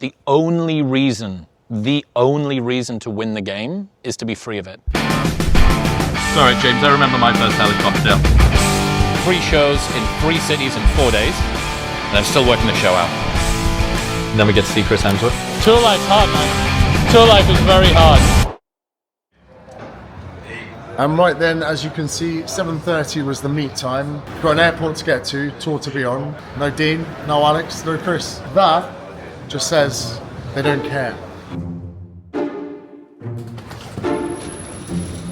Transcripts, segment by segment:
The only reason to win the game is to be free of it. Sorry, James, I remember my first helicopter. 3 shows in 3 cities in 4 days, and I'm still working the show out. And then we get to see Chris Hemsworth. Tour life's hard, man. Tour life is very hard. And right then, as you can see, 7:30 was the meet time. Got an airport to get to, tour to be on. No Dean, no Alex, no Chris. That just says they don't care.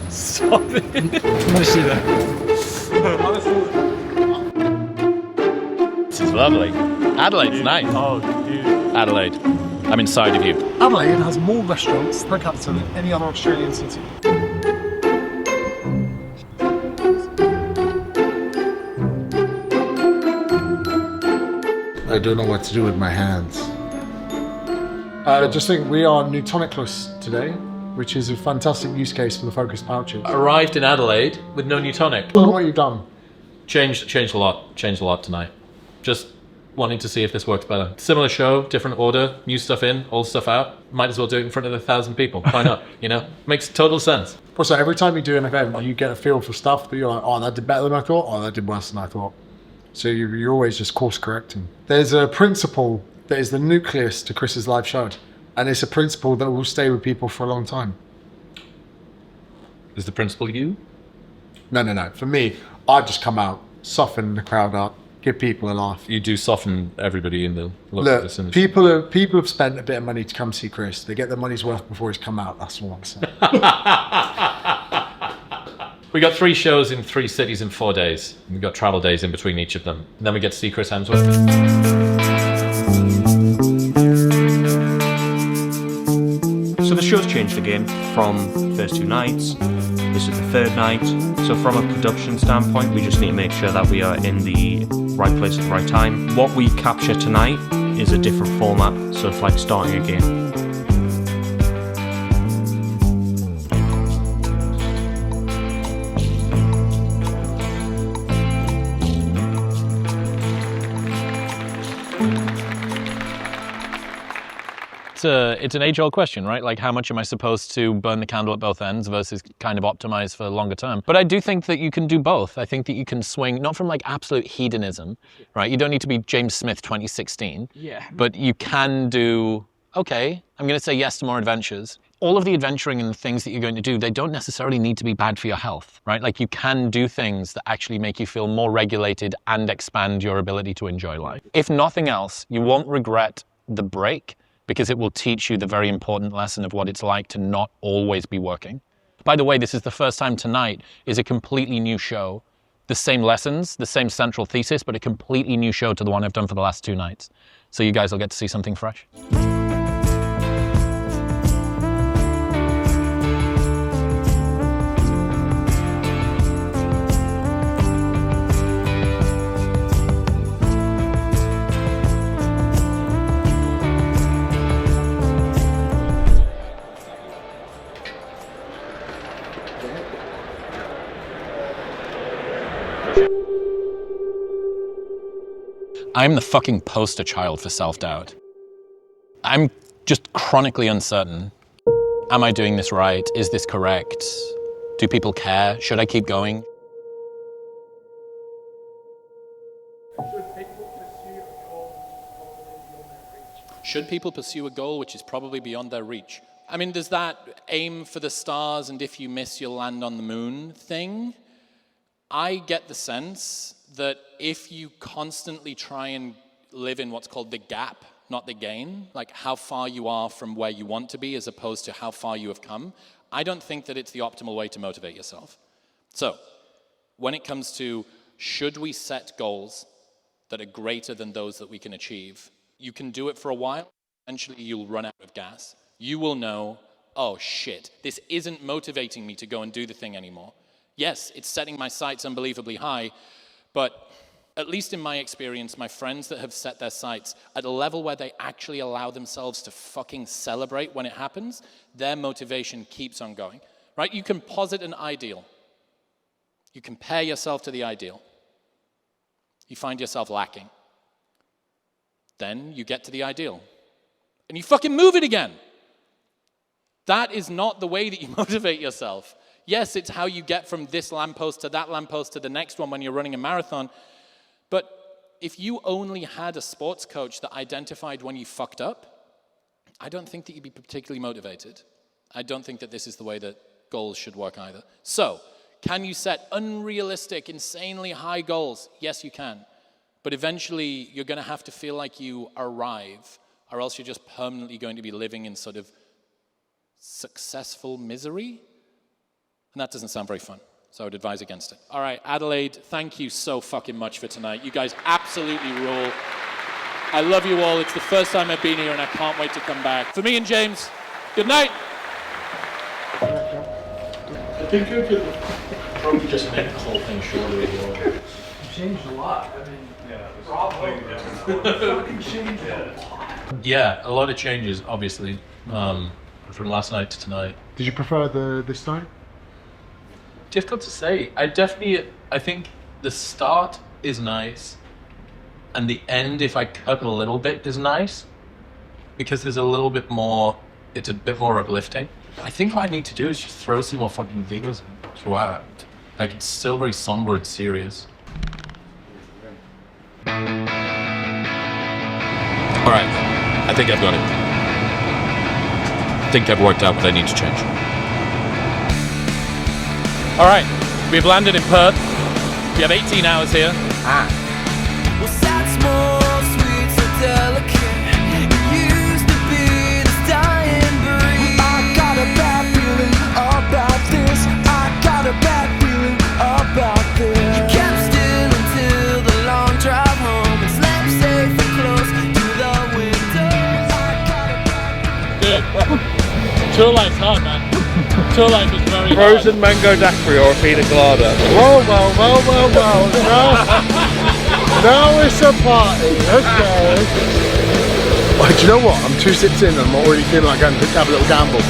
Stop it. I want to see that. This is lovely. Adelaide's nice. Oh, dude. Adelaide, I'm inside of you. Adelaide has more restaurants per capita than any other Australian city. I don't know what to do with my hands. I just think we are Newtonicless today, which is a fantastic use case for the focused pouches. Arrived in Adelaide with no new tonic. What have you done? Changed a lot tonight. Just wanting to see if this works better. Similar show, different order, new stuff in, old stuff out. Might as well do it in front of 1,000 people. Why not? You know, makes total sense. Also, every time you do an event, you get a feel for stuff, but you're like, oh, that did better than I thought, oh, that did worse than I thought. So you're always just course correcting. There's a principle that is the nucleus to Chris's live show, and it's a principle that will stay with people for a long time. Is the principal you? No. For me, I just come out, soften the crowd up, give people a laugh. You do soften everybody in the look of this industry. People have spent a bit of money to come see Chris. They get their money's worth before he's come out. That's all I'm saying. We got 3 shows in 3 cities in 4 days. We got travel days in between each of them. And then we get to see Chris Hemsworth. So the show's changed the game from first 2 nights. This is the 3rd night. So from a production standpoint, we just need to make sure that we are in the right place at the right time. What we capture tonight is a different format, so it's like starting a game. It's an age-old question, right? Like, how much am I supposed to burn the candle at both ends versus kind of optimize for longer term? But I do think that you can do both. I think that you can swing, not from like absolute hedonism, right? You don't need to be James Smith 2016, but you can do, okay, I'm going to say yes to more adventures. All of the adventuring and the things that you're going to do, they don't necessarily need to be bad for your health, right? Like, you can do things that actually make you feel more regulated and expand your ability to enjoy life. If nothing else, you won't regret the break, because it will teach you the very important lesson of what it's like to not always be working. By the way, this is the first time tonight is a completely new show. The same lessons, the same central thesis, but a completely new show to the one I've done for the last 2 nights. So you guys will get to see something fresh. I'm the fucking poster child for self-doubt. I'm just chronically uncertain. Am I doing this right? Is this correct? Do people care? Should I keep going? Should people pursue a goal which is probably beyond their reach? I mean, does that aim for the stars and if you miss, you'll land on the moon thing? I get the sense that if you constantly try and live in what's called the gap, not the gain, like how far you are from where you want to be as opposed to how far you have come, I don't think that it's the optimal way to motivate yourself. So, when it comes to should we set goals that are greater than those that we can achieve, you can do it for a while, eventually you'll run out of gas. You will know, oh shit, this isn't motivating me to go and do the thing anymore. Yes, it's setting my sights unbelievably high, but at least in my experience, my friends that have set their sights at a level where they actually allow themselves to fucking celebrate when it happens, their motivation keeps on going, right? You can posit an ideal. You compare yourself to the ideal. You find yourself lacking. Then you get to the ideal. and you fucking move it again. That is not the way that you motivate yourself. Yes, it's how you get from this lamppost to that lamppost to the next one when you're running a marathon. But if you only had a sports coach that identified when you fucked up, I don't think that you'd be particularly motivated. I don't think that this is the way that goals should work either. So, can you set unrealistic, insanely high goals? Yes, you can. But eventually, you're going to have to feel like you arrive, or else you're just permanently going to be living in sort of successful misery. And that doesn't sound very fun. So I would advise against it. All right, Adelaide, thank you so fucking much for tonight. You guys absolutely rule. I love you all. It's the first time I've been here, and I can't wait to come back. For me and James, good night. I think you could probably just make the whole thing shorter as well. You changed a lot. I mean, probably fucking changed a lot. Yeah, a lot of changes, obviously, from last night to tonight. Did you prefer this night? Difficult to say. I think the start is nice, and the end, if I cut a little bit, is nice, because there's a little bit more, it's a bit more uplifting. I think what I need to do is just throw some more fucking videos throughout. Like, it's still very somber and serious. Alright, I think I've got it. I think I've worked out what I need to change. All right, we've landed in Perth. We have 18 hours here. Well, that's more sweet, so delicate. It used to be this dying breed. I got a bad feeling about this. I got a bad feeling about this. You kept still until the long drive home and slept safe and close to the window. I got a bad feeling. Dude, tour life's hard, man. Tour life is very hard. Frozen mango daiquiri or a pina colada? Whoa. Now it's a party. Okay. Well, do you know what? I'm 2 sips in and I'm already feeling like I'm going to have a little gamble.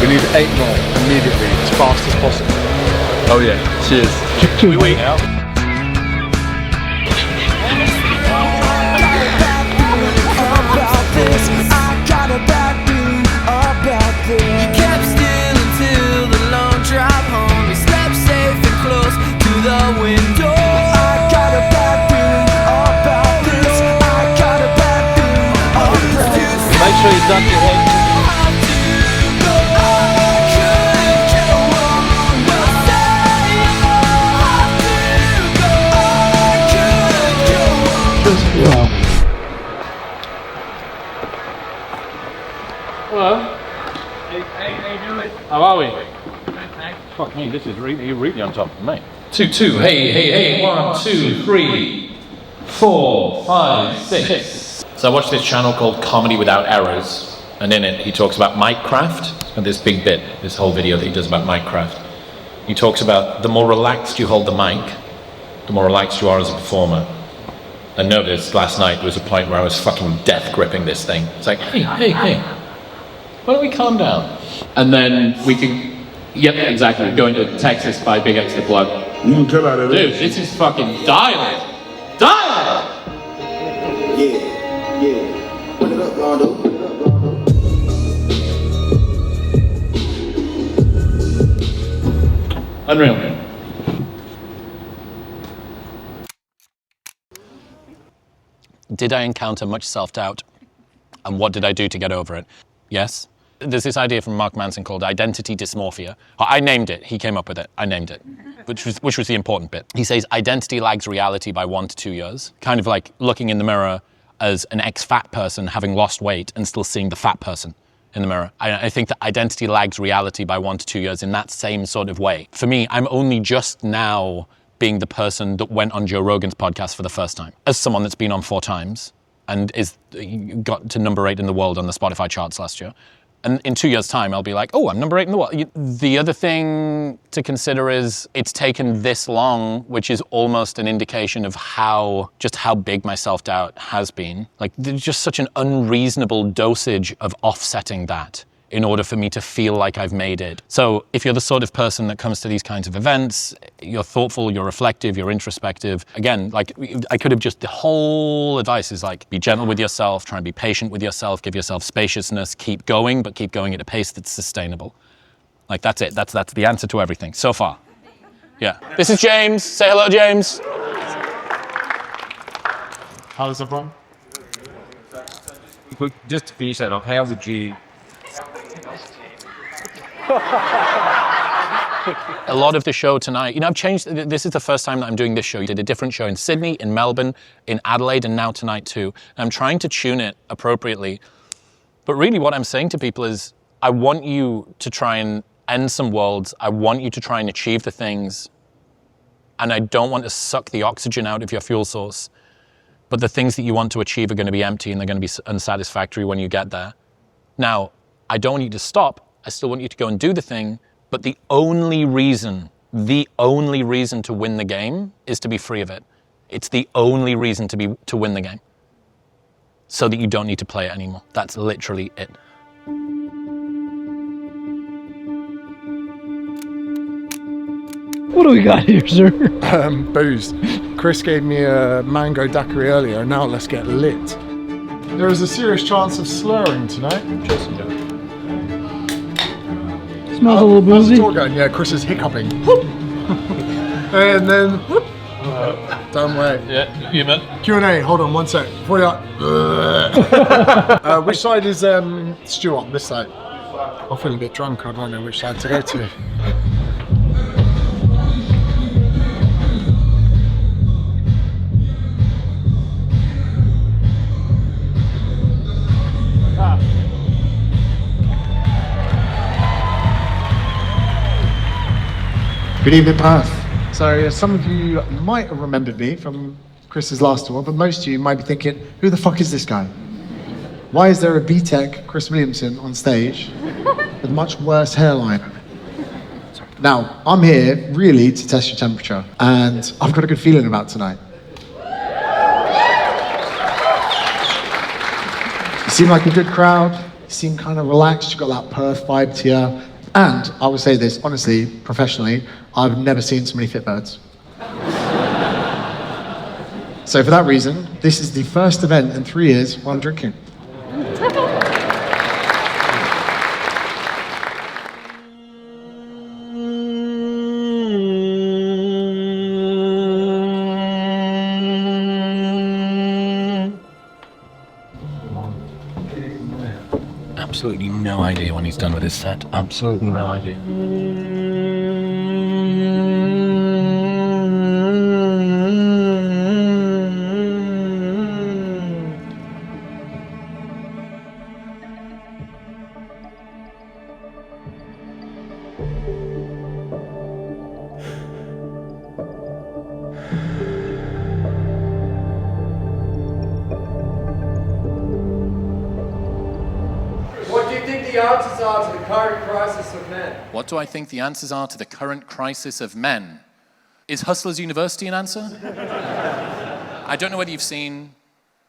We need 8 more immediately, as fast as possible. Oh yeah, cheers. Can we wait now? I got a bad feeling about this. You kept still until the long drive home. You slept safe and close to the window. I got a bad feeling about this. I got a bad feeling about this. Make sure you duck your head. How are we? Fuck me, this is you're really on top of me. 2, 2, hey, 1, 2, 3, 4, 5, 6. So I watched this channel called Comedy Without Errors, and in it he talks about Minecraft, and this big bit, this whole video that he does about Minecraft. He talks about the more relaxed you hold the mic, the more relaxed you are as a performer. I noticed last night there was a point where I was fucking death gripping this thing. It's like, hey, why don't we calm down? And then we can, yep, exactly, going to Texas by Big X the Plug. You come out of Dude, this is fucking dialed. Dialed! Yeah. Put it up, Rondo. Unreal. Did I encounter much self-doubt? And what did I do to get over it? Yes. There's this idea from Mark Manson called identity dysmorphia. I named it. He came up with it. I named it, which was the important bit. He says identity lags reality by 1 to 2 years. Kind of like looking in the mirror as an ex-fat person having lost weight and still seeing the fat person in the mirror. I think that identity lags reality by 1 to 2 years in that same sort of way. For me, I'm only just now being the person that went on Joe Rogan's podcast for the first time. As someone that's been on 4 times and got to number 8 in the world on the Spotify charts last year. And in 2 years' time, I'll be like, oh, I'm number 8 in the world. The other thing to consider is it's taken this long, which is almost an indication of how big my self-doubt has been. Like, there's just such an unreasonable dosage of offsetting that in order for me to feel like I've made it. So if you're the sort of person that comes to these kinds of events, you're thoughtful, you're reflective, you're introspective. Again, like I could have just, the whole advice is like, be gentle with yourself, try and be patient with yourself, give yourself spaciousness, keep going, but keep going at a pace that's sustainable. Like that's it, that's the answer to everything, so far. Yeah. This is James, say hello, James. How's everyone? Just to finish that off, how would you... A lot of the show tonight, you know, I've changed, this is the first time that I'm doing this show. You did a different show in Sydney, in Melbourne, in Adelaide, and now tonight too. And I'm trying to tune it appropriately. But really what I'm saying to people is, I want you to try and end some worlds. I want you to try and achieve the things. And I don't want to suck the oxygen out of your fuel source. But the things that you want to achieve are going to be empty and they're going to be unsatisfactory when you get there. Now, I don't want you to stop. I still want you to go and do the thing. But the only reason to win the game is to be free of it. It's the only reason to win the game. So that you don't need to play it anymore. That's literally it. What do we got here, sir? Booze. Chris gave me a mango daiquiri earlier, and now let's get lit. There is a serious chance of slurring tonight. Smells a little How's the boozy. tour going? Yeah, Chris is hiccuping. And then, don't wait. Yeah, you man. Q&A, hold on 1 sec. Before you which side is Stu on? This side. I'm feeling a bit drunk, I don't know which side to go to. Good evening, Perth. So some of you might have remembered me from Chris's last tour, but most of you might be thinking, who the fuck is this guy? Why is there a BTEC Chris Williamson on stage with much worse hairline? Now, I'm here really to test your temperature, and I've got a good feeling about tonight. You seem like a good crowd, you seem kind of relaxed, you've got that Perth vibe to you. And I would say this, honestly, professionally, I've never seen so many fit birds. So for that reason, this is the first event in 3 years where I'm drinking. Absolutely no idea when he's done with his set. Absolutely no idea. What do you think the answers are to the current crisis of men? What do I think the answers are to the current crisis of men? Is Hustlers University an answer? I don't know whether you've seen,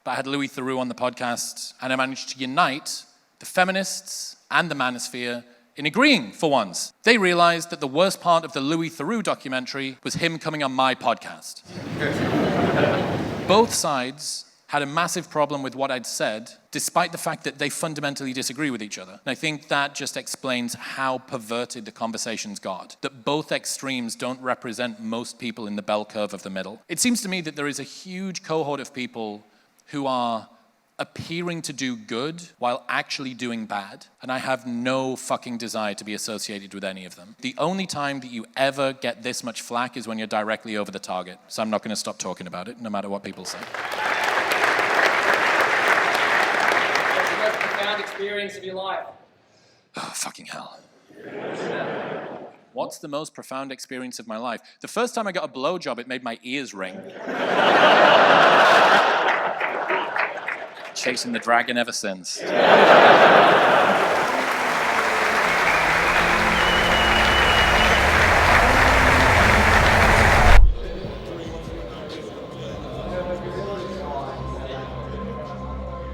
but I had Louis Theroux on the podcast, and I managed to unite the feminists and the manosphere in agreeing for once. They realized that the worst part of the Louis Theroux documentary was him coming on my podcast. Both sides had a massive problem with what I'd said, despite the fact that they fundamentally disagree with each other. And I think that just explains how perverted the conversations got, that both extremes don't represent most people in the bell curve of the middle. It seems to me that there is a huge cohort of people who are appearing to do good while actually doing bad, and I have no fucking desire to be associated with any of them. The only time that you ever get this much flack is when you're directly over the target, so I'm not going to stop talking about it, no matter what people say. Experience of your life. Oh, fucking hell. What's the most profound experience of my life? The first time I got a blowjob, it made my ears ring. Chasing the dragon ever since.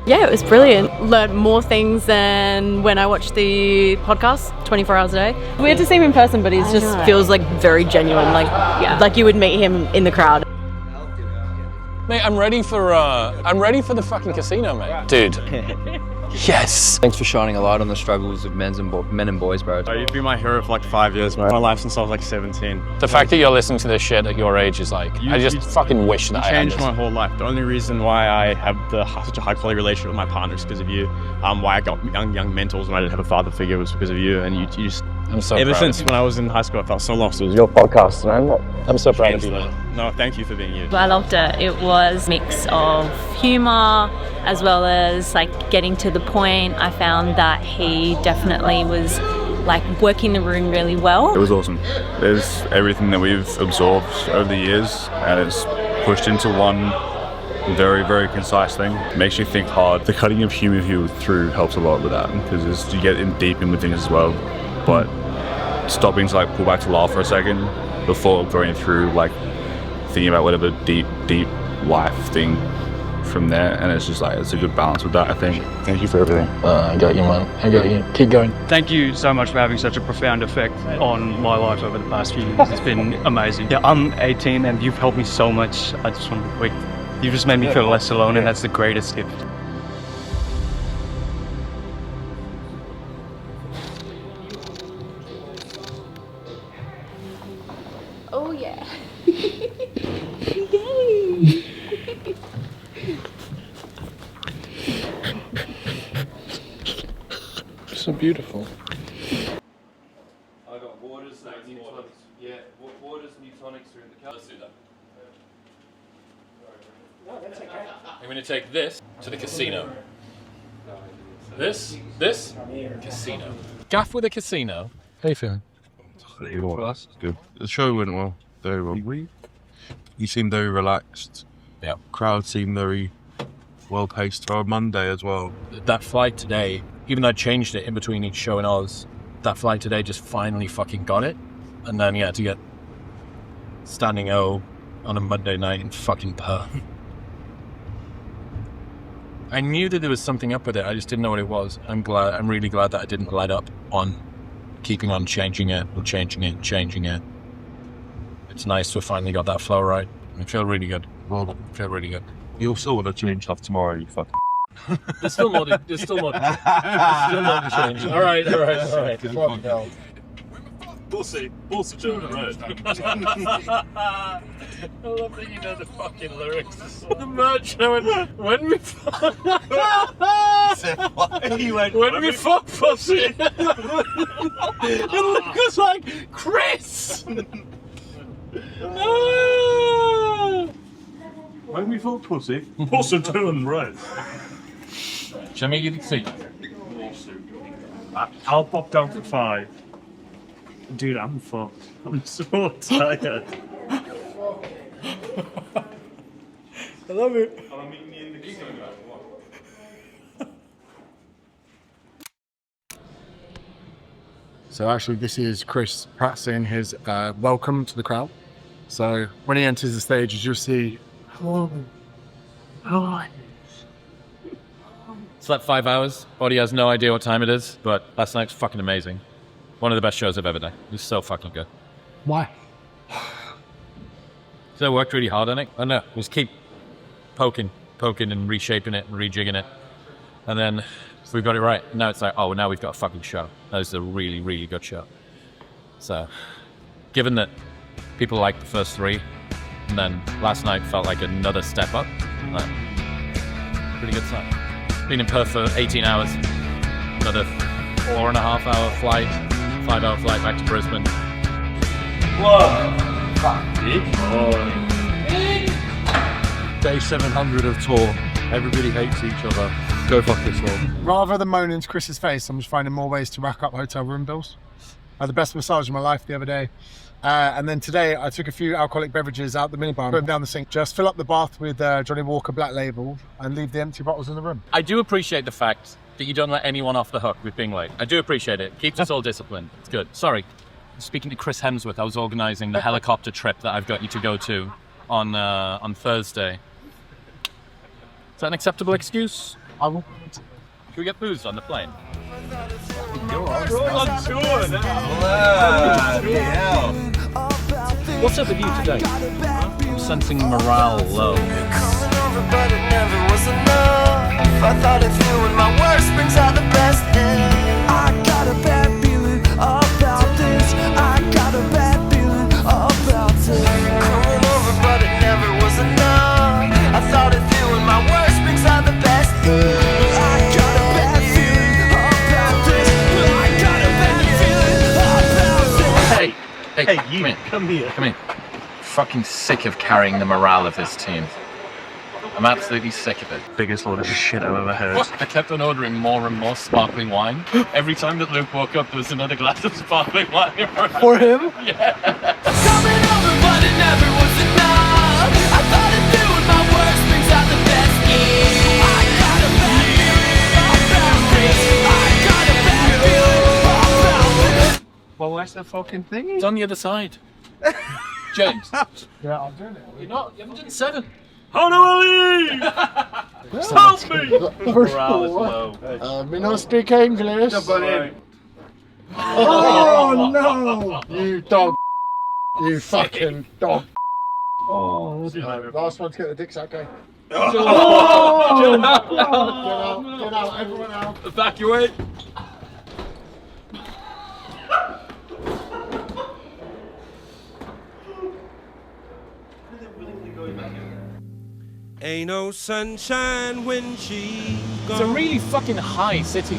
Yeah, it was brilliant. Learned more things than when I watched the podcast 24 hours a day. We had to see him in person, but he just feels like very genuine, like you would meet him in the crowd. Mate, I'm ready for the fucking casino, mate. Dude. Yes. Thanks for shining a light on the struggles of men and boys, bro. You've been my hero for like 5 years, man. My life since I was like 17. The fact that you're listening to this shit at your age is like, I just fucking wish that I had changed this. my whole life. The only reason why I have such a high quality relationship with my partner is because of you. Why I got young mentors when I didn't have a father figure was because of you. And you just, I'm so ever proud since of you. when I was in high school, I felt so lost. It was your podcast, and I'm so proud of you, man. No, thank you for being you. I loved it. It was a mix of humour as well as like getting to the point. I found that he definitely was like working the room really well. It was awesome. There's everything that we've absorbed over the years and it's pushed into one very, very concise thing. It makes you think hard. The cutting of humour through helps a lot with that because you get in deep in with things as well. But stopping to like pull back to laugh for a second before going through like thinking about whatever deep life thing from there, and it's just like it's a good balance with that, I think. Thank you for everything. I got you, man. I got you. Keep going. Thank you so much for having such a profound effect on my life over the past few years. It's been amazing. Yeah, I'm 18 and you've helped me so much. I just want to be quick. You just made me feel less alone, and that's the greatest gift. Oh yeah. So beautiful. I got waters, new tonics. Yeah, waters, new tonics are in the cup. Let's do that. I'm going to take this to the casino. This, casino. Gaff with a casino. How you feeling? Good. The show went well. Very well. You seemed very relaxed. Yeah. Crowd seemed very well paced for a Monday as well. That flight today, even though I changed it in between each show and Oz, that flight today just finally fucking got it. And then, yeah, to get standing O on a Monday night in fucking Perth. I knew that there was something up with it, I just didn't know what it was. I'm really glad that I didn't let up on keeping on changing it. It's nice to have finally got that flow right. I feel really good. Well, I feel really good. you'll still want to change stuff tomorrow, you fuck. There's still more to change. All right. Pussy German road. I love that you know the fucking lyrics. The merch, when we fuck. When we fuck pussy. It looks like Chris. When we fuck pussy, Pussy German road. Show me your seat. I'll pop down to 5. Dude, I'm fucked. I'm so tired. I love it. So actually, this is Chris practicing his welcome to the crowd. So when he enters the stage, as you'll see, Slept 5 hours. Body has no idea what time it is, but last night's fucking amazing. One of the best shows I've ever done. It was so fucking good. Why? So I worked really hard on it. I know, just keep poking and reshaping it and rejigging it. And then we got it right. Now it's like, oh, now we've got a fucking show. That was a really, really good show. So, given that people liked the first 3, and then last night felt like another step up, like, pretty good sign. Been in Perth for 18 hours. Another 4.5 hour flight, 5 hour flight back to Brisbane. Whoa! Day 700 of tour. Everybody hates each other. Go fuck yourself. Rather than moaning to Chris's face, I'm just finding more ways to rack up hotel room bills. I had the best massage of my life the other day. And then today I took a few alcoholic beverages out the minibar, put them down the sink. Just fill up the bath with Johnny Walker Black Label and leave the empty bottles in the room. I do appreciate the fact that you don't let anyone off the hook with being late. I do appreciate it. Keeps us all disciplined. It's good. Sorry. Speaking to Chris Hemsworth, I was organising the helicopter trip that I've got you to go to on Thursday. Is that an acceptable excuse? I will. Can we get boozed on the plane? We're all on tour now. What's up with you today? I'm sensing morale low. But it never was enough. I thought of you and my worst brings out the best in. I got a bad feeling about this. I got a bad feeling about it. Coming over, but it never was enough. I thought of you and my worst brings out the best in. I got a bad feeling about this. I got a bad feeling about it. Hey, you, come here. Come here. Fucking sick of carrying the morale of this team. I'm absolutely sick of it. Biggest load of shit I've ever heard. I kept on ordering more and more sparkling wine. Every time that Luke woke up, there was another glass of sparkling wine. For him? Yeah. Coming over, but it never was enough. I thought of you and my worst brings out the best in. I got a bad feeling about this. I got a bad feeling about this. Well, where's the fucking thing? It's on the other side. James. Yeah, I'm doing it. You haven't done 7. How do I leave? Help me! Morale is low. We don't speak English. Right. Oh no! You dog. You fucking dog. Oh, last one to get the dicks out, okay? Oh! Get out, everyone out. Evacuate. Ain't no sunshine when she's gone. It's a really fucking high city.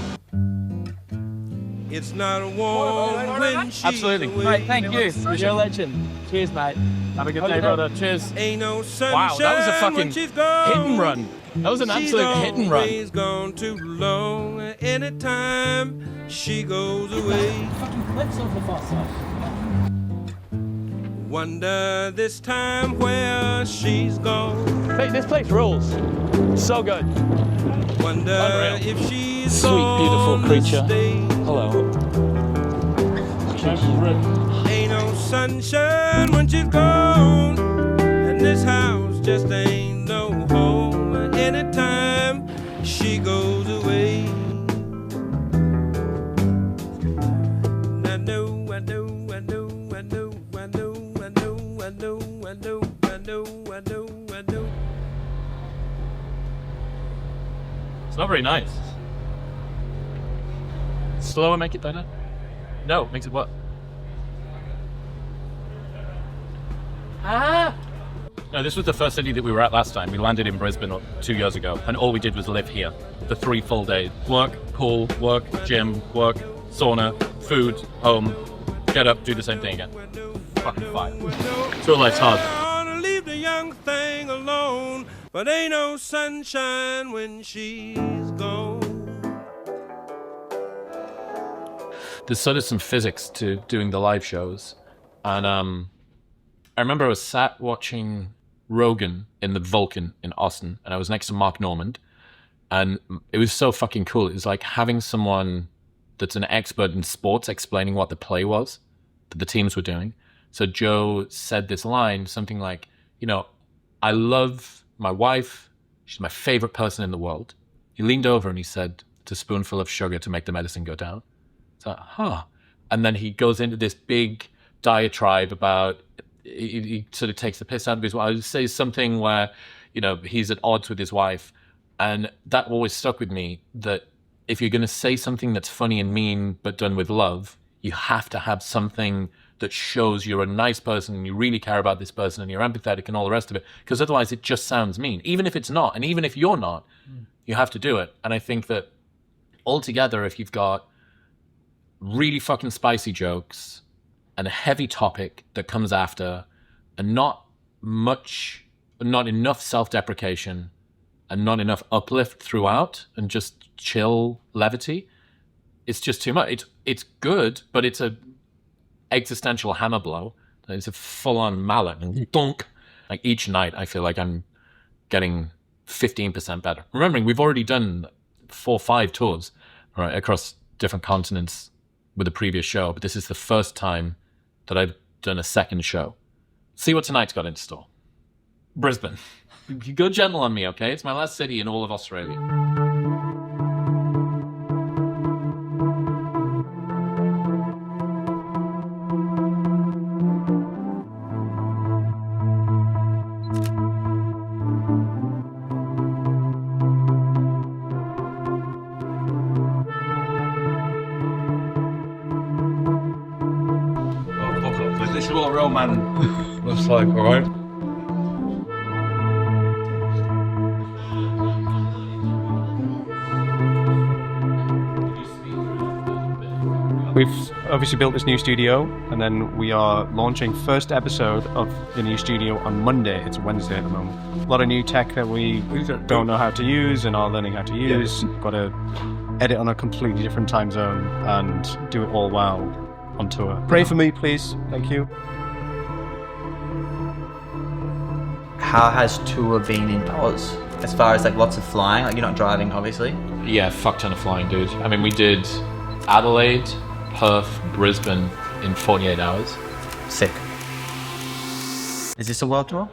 It's not warm when she's Absolutely. away. Right, thank you. You're a legend. Cheers, mate. Have a good day, brother. Cheers. Ain't no sunshine Wow, that was a fucking when she's gone. hit and run. That was an absolute hit and run. She's gone too long. Anytime she goes away. Fucking clips off the far side. Wonder this time where she's gone. Mate, this place rules. So good. Wonder Unreal. if she's Sweet, beautiful gonna creature. stay. Hello. Ain't no sunshine when she's gone, and this house just ain't no home. Anytime she goes away. I know, I know, I know, I know, I know, I know, I know, I know, I know, I know, I know. It's not very nice. Slower make it better? No, makes it what? No, this was the first city that we were at last time. We landed in Brisbane 2 years ago, and all we did was live here. The 3 full days. Work, pool, work, gym, work, sauna, food, home, get up, do the same thing again. Fucking fire. So life's hard. Gonna leave the young thing alone, but ain't no sunshine when she's gone. There's sort of some physics to doing the live shows. And I remember I was sat watching Rogan in the Vulcan in Austin, and I was next to Mark Normand. And it was so fucking cool. It was like having someone that's an expert in sports explaining what the play was that the teams were doing. So Joe said this line, something like, you know, I love my wife. She's my favorite person in the world. He leaned over and he said, it's a spoonful of sugar to make the medicine go down. It's like, huh. And then he goes into this big diatribe about, he sort of takes the piss out of his wife. I would say something where, you know, he's at odds with his wife. And that always stuck with me, that if you're going to say something that's funny and mean, but done with love, you have to have something that shows you're a nice person and you really care about this person and you're empathetic and all the rest of it. Because otherwise it just sounds mean. Even if it's not, and even if you're not, you have to do it. And I think that altogether, if you've got really fucking spicy jokes and a heavy topic that comes after, and not enough self-deprecation and not enough uplift throughout and just chill levity, it's just too much. It's good, but it's a existential hammer blow. It's a full-on mallet and dunk. Like each night I feel like I'm getting 15% better. Remembering we've already done 4 or 5 tours, right, across different continents with the previous show, but this is the first time that I've done a second show. See what tonight's got in store. Brisbane. Go gentle on me, okay? It's my last city in all of Australia. This is what a real man looks like, alright? We've obviously built this new studio, and then we are launching first episode of the new studio on Monday. It's Wednesday at the moment. A lot of new tech that we don't know how to use and are learning how to use. Got to edit on a completely different time zone and do it all while on tour. Pray for me, please. Thank you. How has tour been in Oz? As far as like lots of flying, like you're not driving, obviously. Yeah, fuck ton of flying, dude. I mean, we did Adelaide, Perth, Brisbane in 48 hours. Sick. Is this a world tour?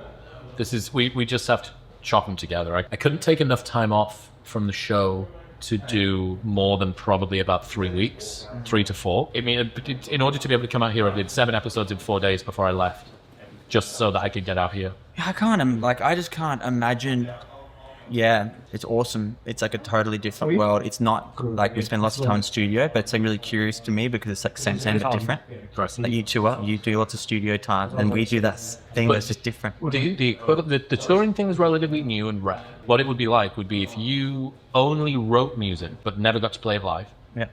This is, we just have to chop them together. I couldn't take enough time off from the show to do more than probably about 3 weeks, 3 to 4. I mean, in order to be able to come out here, I did 7 episodes in 4 days before I left, just so that I could get out here. Yeah, I just can't imagine. Yeah, it's awesome. It's like a totally different world. It's not like we spend lots of time in studio, but it's like really curious to me because it's like same but different. Like you tour, you do lots of studio time, and we do that thing that's just different. The touring thing is relatively new and rare. What it would be like would be if you only wrote music but never got to play it live. Yeah.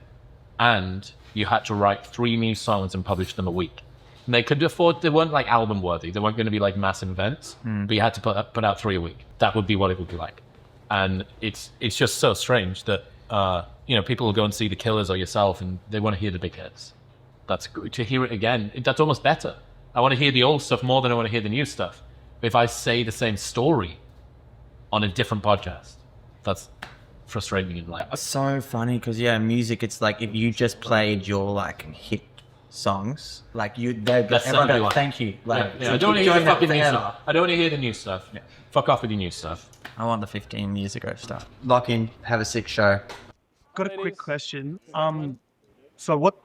And you had to write 3 new songs and publish them a week. And they could afford, they weren't like album worthy. They weren't going to be like massive events, but you had to put out 3 a week. That would be what it would be like. And it's just so strange that, people will go and see The Killers or yourself and they want to hear the big hits. That's good. To hear it again, that's almost better. I want to hear the old stuff more than I want to hear the new stuff. If I say the same story on a different podcast, that's frustrating in life. It's so funny because music, it's like if you just played your like hit songs, like everyone go, thank you. Like, I don't want to hear the fucking new stuff. I don't want to hear the new stuff. Yeah. Fuck off with your new stuff. I want the 15 years ago stuff. Lock in, have a sick show. Got a quick question. So what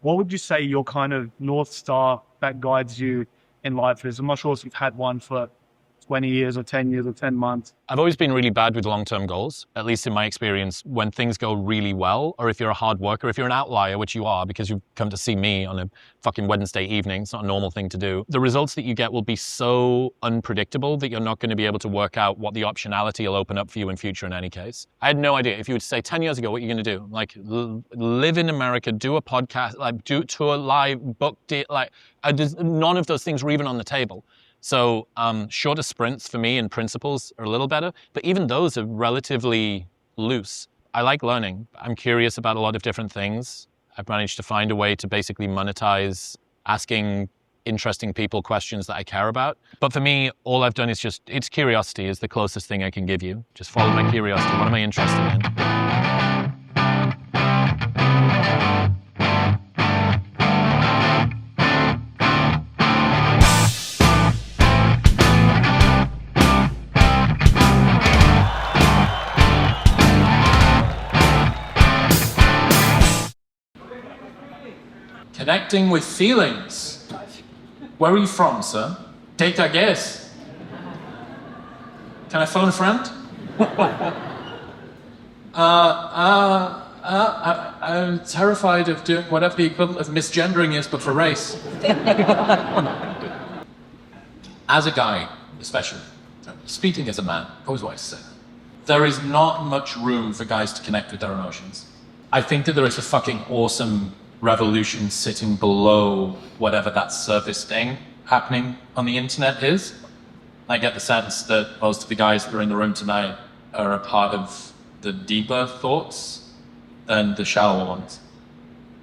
would you say your kind of North Star that guides you in life is? I'm not sure if you've had one for 20 years or 10 years or 10 months. I've always been really bad with long-term goals, at least in my experience. When things go really well, or if you're a hard worker, if you're an outlier, which you are because you've come to see me on a fucking Wednesday evening, it's not a normal thing to do, the results that you get will be so unpredictable that you're not going to be able to work out what the optionality will open up for you in future in any case. I had no idea. If you would say 10 years ago, what you're going to do, like live in America, do a podcast, like do tour live, book it, like none of those things were even on the table. So shorter sprints for me in principles are a little better, but even those are relatively loose. I like learning. I'm curious about a lot of different things. I've managed to find a way to basically monetize asking interesting people questions that I care about. But for me, all I've done is it's curiosity is the closest thing I can give you. Just follow my curiosity. What am I interested in? Connecting with feelings. Where are you from, sir? Take a guess. Can I phone a friend? I'm terrified of doing whatever the equivalent of misgendering is, but for race. As a guy, especially, speaking as a man, I always want to say that. There is not much room for guys to connect with their emotions. I think that there is a fucking awesome revolution sitting below whatever that surface thing happening on the internet is. I get the sense that most of the guys that are in the room tonight are a part of the deeper thoughts than the shallow ones.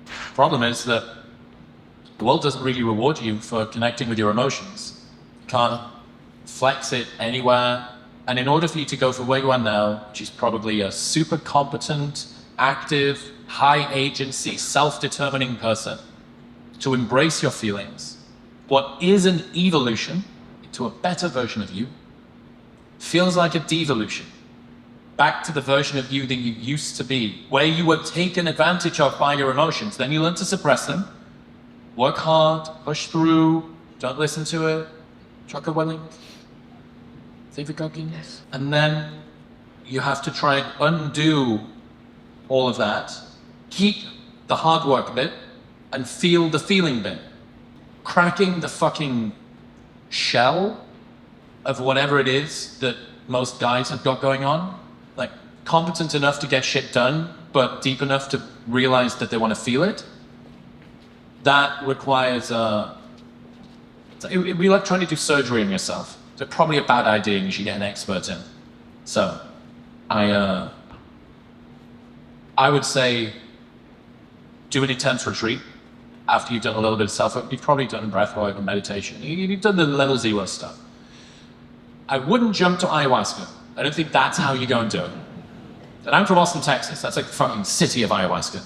The problem is that the world doesn't really reward you for connecting with your emotions. You can't flex it anywhere. And in order for you to go from where you are now, which is probably a super competent, active, high agency, self-determining person, to embrace your feelings, what is an evolution into a better version of you, feels like a devolution. Back to the version of you that you used to be, where you were taken advantage of by your emotions. Then you learn to suppress them, work hard, push through, don't listen to it, chocolate willing, favorite cookies. And then you have to try and undo all of that, keep the hard work bit, and feel the feeling bit. Cracking the fucking shell of whatever it is that most guys have got going on. Like, competent enough to get shit done, but deep enough to realize that they want to feel it. That requires it'd be like trying to do surgery on yourself. It's probably a bad idea and you should get an expert in. So, I would say do an intense retreat after you've done a little bit of self-work. You've probably done breathwork and meditation. You've done the level 0 stuff. I wouldn't jump to ayahuasca. I don't think that's how you go and do it. And I'm from Austin, Texas. That's like the fucking city of ayahuasca.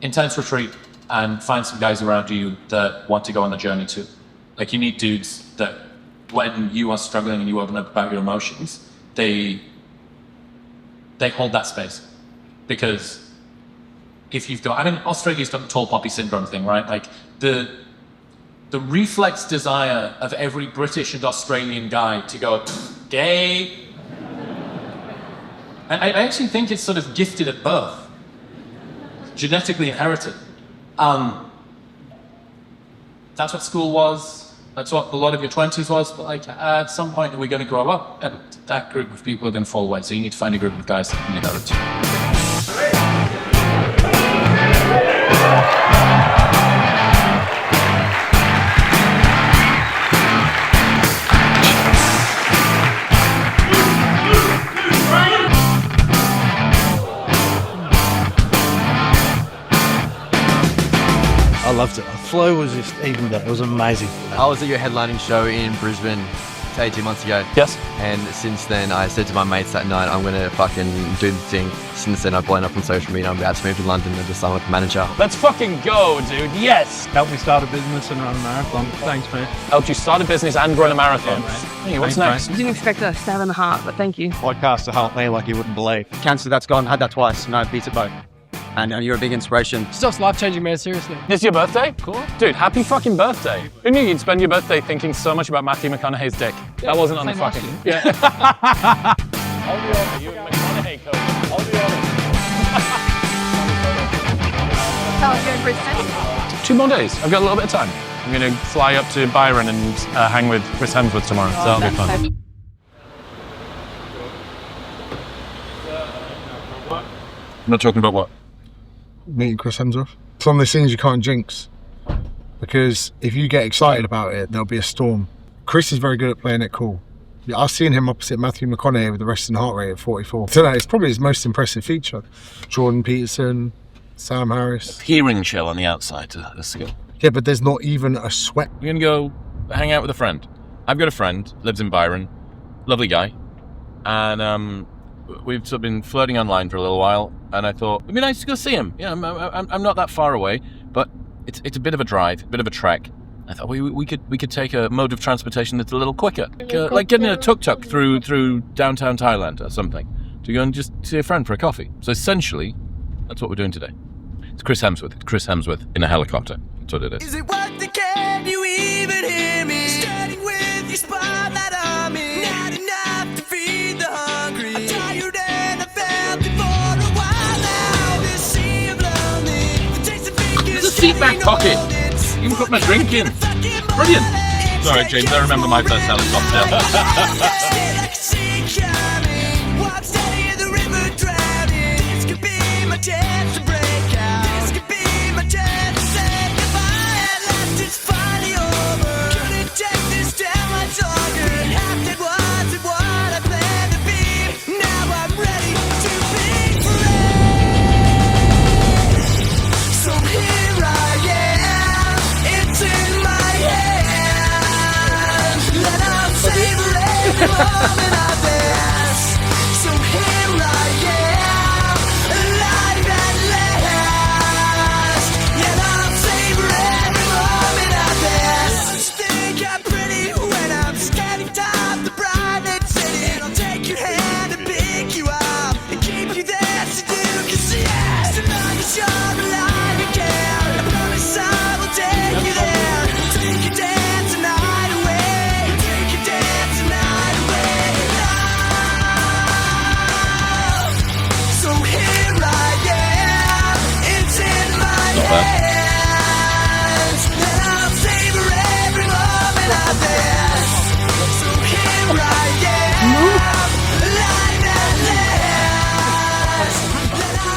Intense retreat and find some guys around you that want to go on the journey too. Like, you need dudes that when you are struggling and you open up about your emotions, they hold that space. Because if you've got, Australia's got the tall poppy syndrome thing, right? Like, the reflex desire of every British and Australian guy to go, gay. I actually think it's sort of gifted at birth. Genetically inherited. That's what school was. That's what a lot of your 20s was. But like, at some point, we're going to grow up, and that group of people are going to fall away. So you need to find a group of guys that can do that too. I loved it. The flow was just even better. It was amazing. I was at your headlining show in Brisbane 18 months ago. Yes. And since then, I said to my mates that night, I'm going to fucking do the thing. Since then, I've blown up on social media. I'm about to move to London and just sign with the manager. Let's fucking go, dude. Yes. Helped me start a business and run a marathon. Thanks, mate. Helped you start a business and run a marathon. Yeah, hey, what's thanks, next? I didn't expect a stab in the heart, but thank you. Podcast to help me like you wouldn't believe. Cancer that's gone, had that twice. No, beats it both. And you're a big inspiration. Stuff's life-changing, man, seriously. This is your birthday? Cool. Dude, happy fucking birthday. Who knew you'd spend your birthday thinking so much about Matthew McConaughey's dick? That wasn't on the fucking... Yeah. Hold the order, you and McConaughey coach. Hold the order. 2 more days. I've got a little bit of time. I'm going to fly up to Byron and hang with Chris Hemsworth tomorrow, so that'll be fun. I'm not talking about what? Meeting Chris Hemsworth. Some of the things you can't jinx, because if you get excited about it, there'll be a storm. Chris is very good at playing it cool. I've seen him opposite Matthew McConaughey with the resting heart rate at 44. So it's probably his most impressive feature. Jordan Peterson, Sam Harris. Hearing chill on the outside, a skill. Yeah, but there's not even a sweat. We're going to go hang out with a friend. I've got a friend, lives in Byron, lovely guy, and we've sort of been flirting online for a little while, and I thought it'd be nice to go see him. Yeah, I'm not that far away, but it's a bit of a drive, a bit of a trek. I thought we could take a mode of transportation that's a little quicker, like getting a tuk-tuk through downtown Thailand or something, to go and just see a friend for a coffee. So essentially, that's what we're doing today. It's Chris Hemsworth. It's Chris Hemsworth in a helicopter. That's what it is. Is it worth the can you even hear me? Starting with your spine that I'm in. Not enough to feed the hungry. I'm tired and I felt it for a while now. This sea of lonely. The taste of fingers. There's a seat back pocket. You can put my drink in. Brilliant. Sorry, James, I remember my first helicopter. Chance to break out. This could be my chance to say goodbye. At last it's finally over. Couldn't take this down much longer. Half did what I planned to be. Now I'm ready to be free. So here I am. It's in my hand. Let us savor every moment.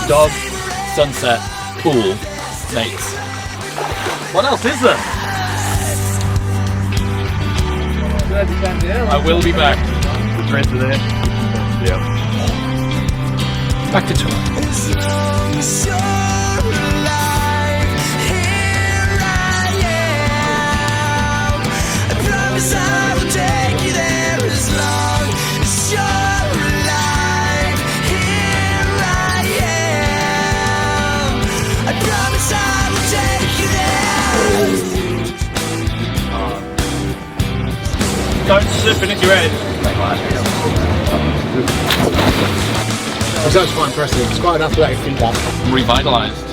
dog, sunset, pool, mates. What else is there? I will be back. Right to there. Yeah. Back to tour. Don't slip in at your head. That's quite impressive. It's quite enough athletic feedback. Revitalized.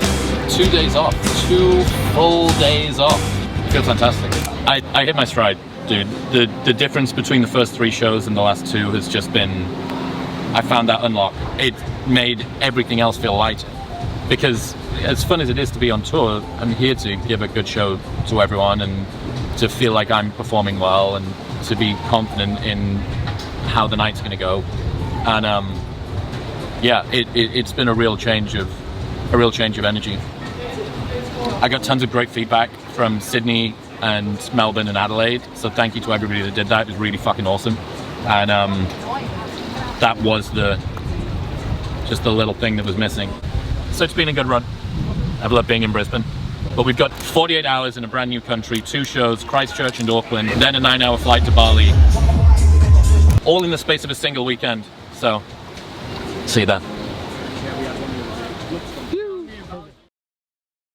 2 days off. 2 full days off. Feels fantastic. I hit my stride, dude. The difference between the first 3 shows and the last 2 has just been, I found that unlock. It made everything else feel lighter. Because as fun as it is to be on tour, I'm here to give a good show to everyone and to feel like I'm performing well and to be confident in how the night's going to go. And yeah, it's been a real change of energy. I got tons of great feedback from Sydney and Melbourne and Adelaide, so thank you to everybody that did that. It was really fucking awesome. And that was just the little thing that was missing. So it's been a good run. I've loved being in Brisbane. But we've got 48 hours in a brand new country, 2 shows, Christchurch and Auckland, then a 9-hour flight to Bali. All in the space of a single weekend. So, see you then.